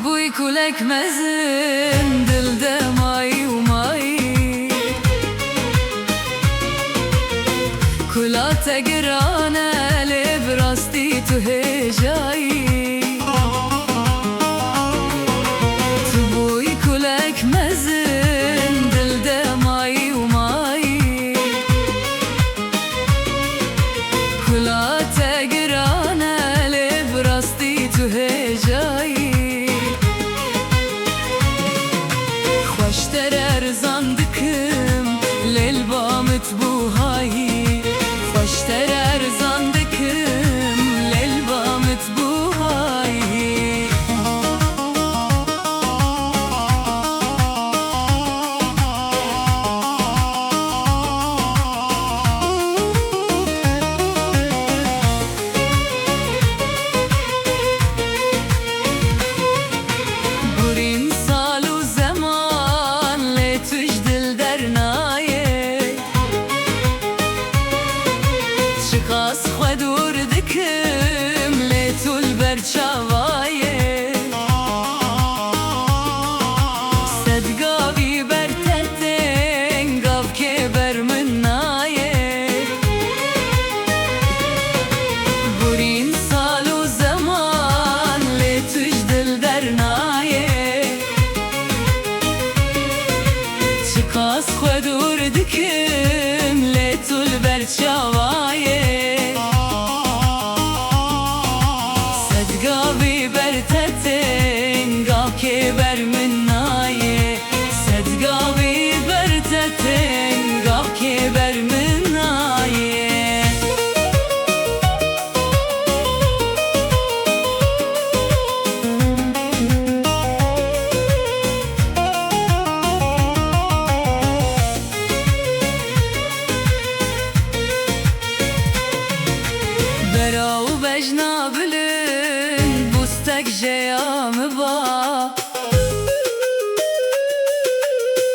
بوی کولک مزن دل دمایی و مایی کلات گرانه لب راستی تو هجایی تو بوی کولک مزن دل دمایی و مایی کلات گرانه لب راستی تو هجایی خوشتر ارزان دکم لیل بامت بوهایی خوشتر ارزان دکم لیل بامت بوهایی برین سال و زمان لیتوش دل در نایه شقاس خودور دکم لیتول برچاوایه صدقاوی برتتن قاف که بر من نایه برین سال و زمان لیتوش دل در نایه شقاس خودور دکم لیتول برچاوایه صدقاوی برتتن قاف که بر من نایه صدقاوی برتتن قاف که بر من نایه برا و بجنا بلن بوستک جیام با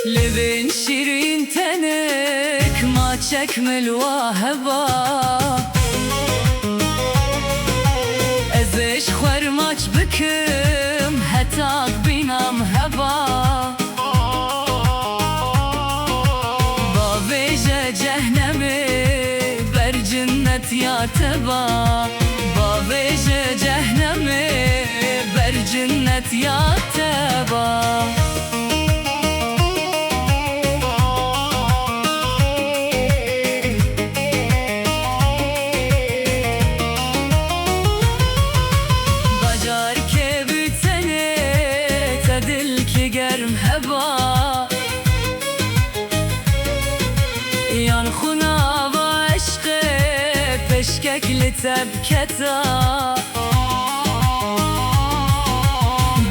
لبن شیرین تنک ما چکمل واهبا ازش خورماچ بکم هتاق بینام هبا با ویجه جهنمه بر جنت یا تبا با ویجه جهنمه بر جنت یا تبا بجار که بتنه تا دل که گرم هبا یان خونا و عشق پشکک لتبکتا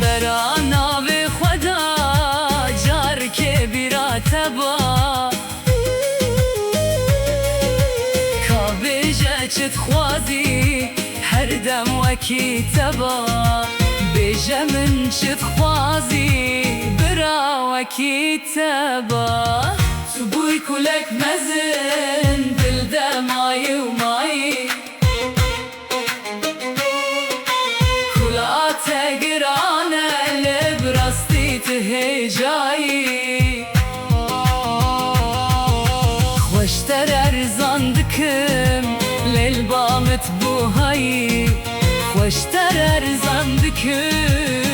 برا ناو خدا جار که بیرا تبا کابیجه چت خوازی هر دم وکی تبا بیجه من چت خوازی برا وکی تبا تو بوی کولک مزن دل دمایی و مایی کلات گرانه لب راستی تو هجایی خوشتر ارزان دکم لیل بامت بوهایی خوشتر ارزان دکم